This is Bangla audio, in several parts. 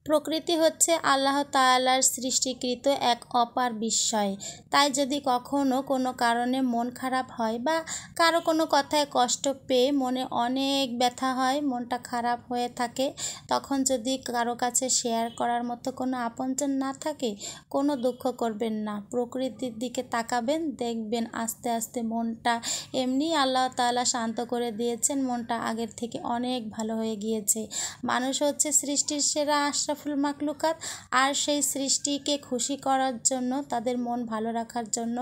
প্রকৃতি হচ্ছে আল্লাহ তাআলার সৃষ্টিকৃত এক অপার বিস্ময়। তাই যদি কখনো কোনো কারণে মন খারাপ হয় বা কারো কোনো কথায় কষ্ট পেয়ে মনে অনেক ব্যথা হয়, মনটা খারাপ হয়ে থাকে, তখন যদি কারো কাছে শেয়ার করার মতো কোনো আপনজন না থাকে, কোনো দুঃখ করবেন না। প্রকৃতির দিকে তাকাবেন, দেখবেন আস্তে আস্তে মনটা এমনি আল্লাহ তাআলা শান্ত করে দিয়েছেন, মনটা আগের থেকে অনেক ভালো হয়ে গিয়েছে। মানুষ হচ্ছে সৃষ্টির সেরা আশরাফুল মাখলুকাত, আর সেই সৃষ্টিকে খুশি করার জন্য, তাদের মন ভালো রাখার জন্য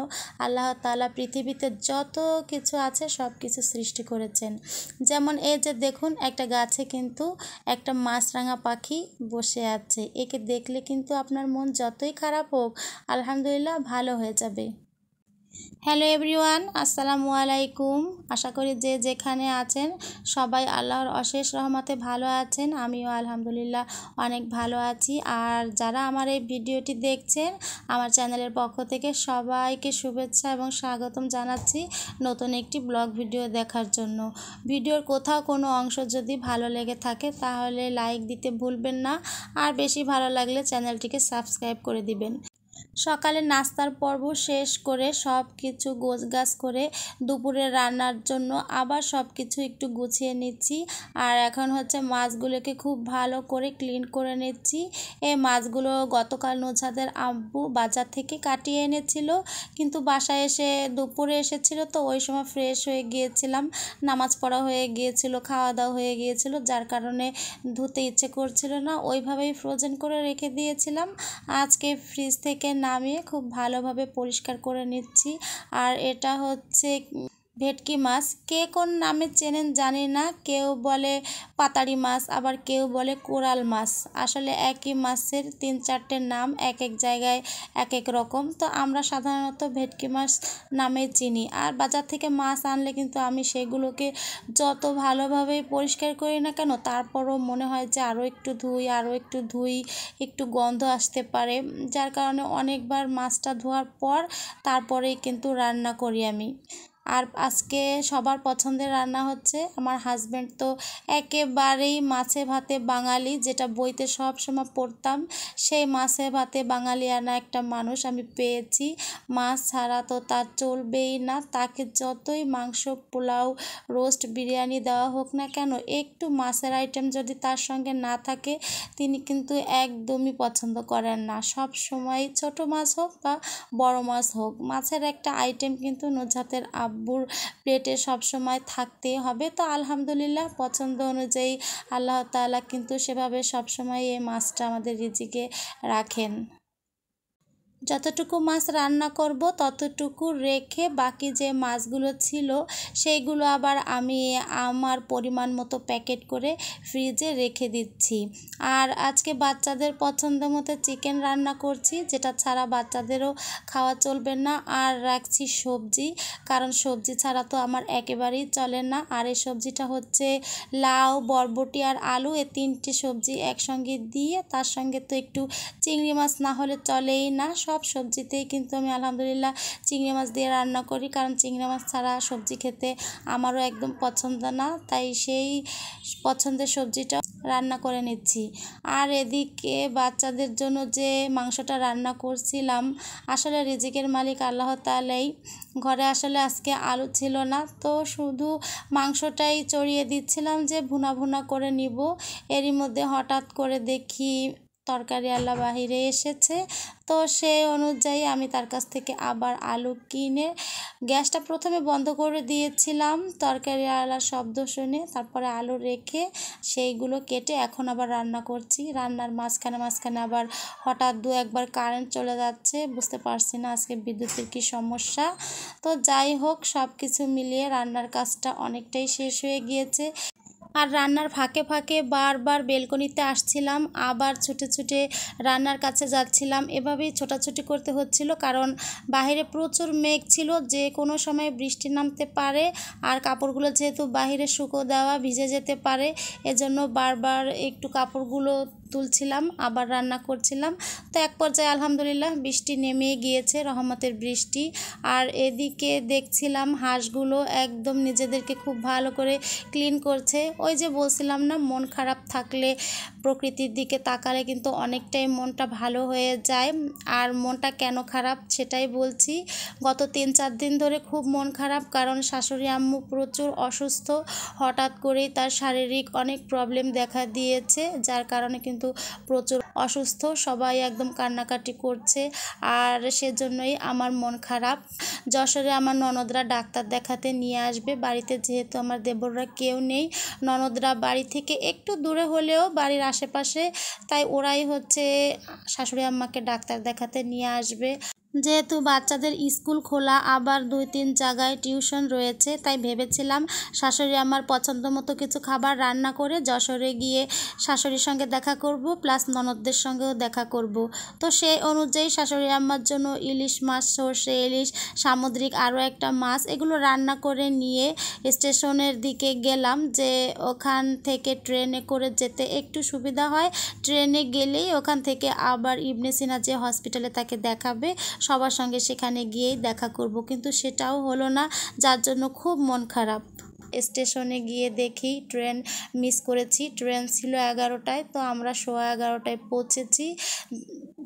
আল্লাহ তাআলা পৃথিবীতে যত কিছু আছে সব কিছু সৃষ্টি করেছেন। যেমন এই যে দেখুন, একটা গাছে কিন্তু একটা মাছরাঙা পাখি বসে আছে। একে দেখলে কিন্তু আপনার মন যতই খারাপ হোক, আলহামদুলিল্লাহ ভালো হয়ে যাবে। হ্যালো এভরিওয়ান, আসসালামু আলাইকুম। আশা করি যে যেখানে আছেন সবাই আল্লাহর অশেষ রহমতে ভালো আছেন। আমিও আলহামদুলিল্লাহ অনেক ভালো আছি। আর যারা আমার এই ভিডিওটি দেখছেন, আমার চ্যানেলের পক্ষ থেকে সবাইকে শুভেচ্ছা এবং স্বাগতম জানাচ্ছি নতুন একটি ব্লগ ভিডিও দেখার জন্য। ভিডিওর কোথাও কোনো অংশ যদি ভালো লেগে থাকে তাহলে লাইক দিতে ভুলবেন না, আর বেশি ভালো লাগলে চ্যানেলটিকে সাবস্ক্রাইব করে দিবেন। সকালে নাস্তার পর্ব শেষ করে সব কিছু গোছগাছ করে দুপুরে রান্নার জন্য আবার সব কিছু একটু গুছিয়ে নিচ্ছি। আর এখন হচ্ছে মাছগুলোকে খুব ভালো করে ক্লিন করে নিচ্ছি। এই মাছগুলো গতকাল নুজহাতের আব্বু বাজার থেকে কাটিয়ে এনেছিল, কিন্তু বাসায় এসে দুপুরে এসেছিল, তো ওই সময় ফ্রেশ হয়ে গিয়েছিলাম, নামাজ পড়া হয়ে গিয়েছিল, খাওয়া দাওয়া হয়ে গিয়েছিল, যার কারণে ধুতে ইচ্ছে করছিল না, ওইভাবেই ফ্রোজেন করে রেখে দিয়েছিলাম। আজকে ফ্রিজ থেকে নামিয়ে খুব ভালোভাবে পরিষ্কার করে নিচ্ছি। আর এটা হচ্ছে ভেটকি মাছ। কে কোন নামে চেনেন জানি না, কেউ বলে পাতাড়ি মাছ, আবার কেউ বলে কোরাল মাছ। আসলে একই মাছের 3-4টে নাম, এক এক জায়গায় এক এক রকম। তো আমরা সাধারণত ভেটকি মাছ নামে চিনি। আর বাজার থেকে মাছ আনলে কিন্তু আমি সেগুলোকে যত ভালোভাবে পরিষ্কার করি না কেন, তারপরও মনে হয় যে আরও একটু ধুই, একটু গন্ধ আসতে পারে, যার কারণে অনেকবার মাছটা ধোয়ার পর তারপরেই কিন্তু রান্না করি আমি। আর আজকে সবার পছন্দের রান্না হচ্ছে, আমার হাজব্যান্ড তো একেবারেই মাছে ভাতে বাঙালি, যেটা বইতে সব সময় পড়তাম, সেই মাছে ভাতে বাঙালিয়ানা একটা মানুষ আমি পেয়েছি। মাছ ছাড়া তো তার চলবেই না। তাকে যতই মাংস, পোলাও, রোস্ট, বিরিয়ানি দেওয়া হোক না কেন, একটু মাছের আইটেম যদি তার সঙ্গে না থাকে তিনি কিন্তু একদমই পছন্দ করেন না। সব সময় ছোট মাছ হোক বা বড় মাছ হোক, মাছের একটা আইটেম কিন্তু নুজহাতের আব্বুর প্লেটে সবসময় থাকতেই হবে। তো আলহামদুলিল্লাহ পছন্দ অনুযায়ী আল্লাহ তাআলা কিন্তু সেভাবে সবসময় এই মাছটা আমাদের রিজিকে রাখেন। যতটুকু মাছ রান্না করব ততটুকু রেখে বাকি যে মাছগুলো ছিল সেইগুলো আবার আমি আমার পরিমাণ মতো প্যাকেট করে ফ্রিজে রেখে দিচ্ছি। আর আজকে বাচ্চাদের পছন্দ মতো চিকেন রান্না করছি, যেটা ছাড়া বাচ্চাদেরও খাওয়া চলবে না। আর রাখছি সবজি, কারণ সবজি ছাড়া তো আমার একেবারেই চলে না। আর এই সবজিটা হচ্ছে লাউ, বরবটি আর আলু, এই 3টে সবজি একসঙ্গে দিয়ে তার সঙ্গে তো একটু চিংড়ি মাছ না হলে চলেই না। সব সবজিতেই কিন্তু আমি আলহামদুলিল্লাহ চিংড়ি মাছ দিয়ে রান্না করি, কারণ চিংড়ি মাছ ছাড়া সবজি খেতে আমারও একদম পছন্দ না। তাই সেই পছন্দের সবজিটা রান্না করে নিচ্ছি। আর এদিকে বাচ্চাদের জন্য যে মাংসটা রান্না করছিলাম, আসলে রিজিকের মালিক আল্লাহ তাআলাই। ঘরে আসলে আজকে আলু ছিল না, তো শুধু মাংসটাই চড়িয়ে দিচ্ছিলাম যে ভুনা ভুনা করে নিব। এরই মধ্যে হঠাৎ করে দেখি তরকারি আলা বাহিরে এসেছে, তো সেই অনুযায়ী আমি তার কাছ থেকে আবার আলু কিনে গ্যাসটা প্রথমে বন্ধ করে দিয়েছিলাম তরকারি আলার শব্দ শুনে, তারপরে আলু রেখে সেইগুলো কেটে এখন আবার রান্না করছি। রান্নার মাঝখানে আবার হঠাৎ 2-1বার কারেন্ট চলে যাচ্ছে, বুঝতে পারছি না আজকে বিদ্যুতের কি সমস্যা। তো যাই হোক, সব কিছু মিলিয়ে রান্নার কাজটা অনেকটাই শেষ হয়ে গিয়েছে। আর রান্নার ফাঁকে ফাঁকে বারবার বেলকনিতে আসছিলাম, আবার ছুটে ছুটে রান্নার কাছে যাচ্ছিলাম, এভাবেই ছোটাছুটি করতে হচ্ছিল, কারণ বাইরে প্রচুর মেঘ ছিল, যে কোনো সময় বৃষ্টি নামতে পারে। আর কাপড়গুলো যেহেতু বাইরে শুকো দেওয়া, ভিজে যেতে পারে, এজন্য বারবার একটু কাপড়গুলো তুলছিলাম, আবার রান্না করছিলাম। তো এক পর্যায়ে আলহামদুলিল্লাহ বৃষ্টি নেমে গিয়েছে, রহমতের বৃষ্টি। আর এদিকে দেখছিলাম হাঁসগুলো একদম নিজেদেরকে খুব ভালো করে ক্লিন করছে। ওই যে বলছিলাম না, মন খারাপ থাকলে প্রকৃতির দিকে তাকালে কিন্তু অনেকটাই মনটা ভালো হয়ে যায়। আর মনটা কেন খারাপ সেটাই বলছি। গত 3-4 দিন ধরে খুব মন খারাপ, কারণ শাশুড়ি আম্মু প্রচুর অসুস্থ। হঠাৎ করেই তার শারীরিক অনেক প্রবলেম দেখা দিয়েছে, যার কারণে কিন্তু প্রচুর অসুস্থ। সবাই একদম কান্নাকাটি করছে, আর সেজন্যই আমার মন খারাপ। যশোরে আমার ননদরা ডাক্তার দেখাতে নিয়ে আসবে বাড়িতে, যেহেতু আমার দেবররা কেউ নেই। ননদরা বাড়ি থেকে একটু দূরে হলেও বাড়ির আশেপাশে, তাই ওরাই হচ্ছে শাশুড়ি আম্মাকে ডাক্তার দেখাতে নিয়ে আসবে। যেহেতু বাচ্চাদের স্কুল খোলা, আবার 2-3 জায়গায় টিউশন রয়েছে, তাই ভেবেছিলাম শাশুড়ি আমার পছন্দ মতো কিছু খাবার রান্না করে যশোরে গিয়ে শাশুড়ির সঙ্গে দেখা করব, প্লাস ননদদের সঙ্গেও দেখা করব। তো সেই অনুযায়ী শাশুড়ি আম্মার জন্য ইলিশ মাছ, সর্ষে ইলিশ, সামুদ্রিক আরও একটা মাছ, এগুলো রান্না করে নিয়ে স্টেশনের দিকে গেলাম, যে ওখান থেকে ট্রেনে করে যেতে একটু সুবিধা হয়। ট্রেনে গেলেই ওখান থেকে আবার ইবনে সিনা যে হসপিটালে তাকে দেখাবে, সবার সঙ্গে সেখানে গিয়েই দেখা করব, কিন্তু সেটাও হলো না, যার জন্য খুব মন খারাপ। স্টেশনে গিয়ে দেখি ট্রেন মিস করেছি। ট্রেন ছিল 11টায়, তো আমরা 11:15টায় পৌঁছেছি,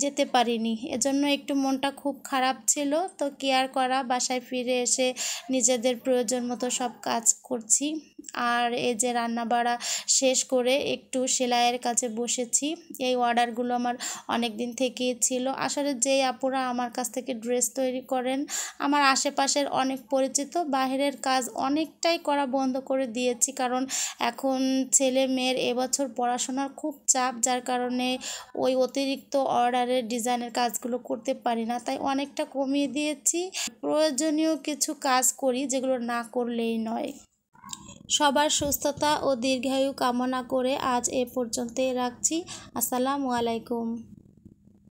যেতে পারিনি। এজন্য একটু মনটা খুব খারাপ ছিল। তো কি আর করা, বাসায় ফিরে এসে নিজেদের প্রয়োজন মতো সব কাজ করছি। আর এই যে রান্না বাড়া শেষ করে একটু সেলাইয়ের কাছে বসেছি। এই অর্ডারগুলো আমার অনেক দিন থেকেই ছিল। আসলে যেই আপুরা আমার কাছ থেকে ড্রেস তৈরি করেন, আমার আশেপাশের অনেক পরিচিত, বাইরের কাজ অনেকটাই করা বন্ধ করে দিয়েছি, কারণ এখন ছেলে মেয়ের এবছর পড়াশোনার খুব চাপ, যার কারণে ওই অতিরিক্ত অর্ডারের ডিজাইনের কাজগুলো করতে পারি না, তাই অনেকটা কমিয়ে দিয়েছি। প্রয়োজনীয় কিছু কাজ করি, যেগুলো না করলেই নয়। সবার সুস্থতা ও দীর্ঘায়ু কামনা করে আজ এ পর্যন্তই রাখছি। আসসালামু আলাইকুম।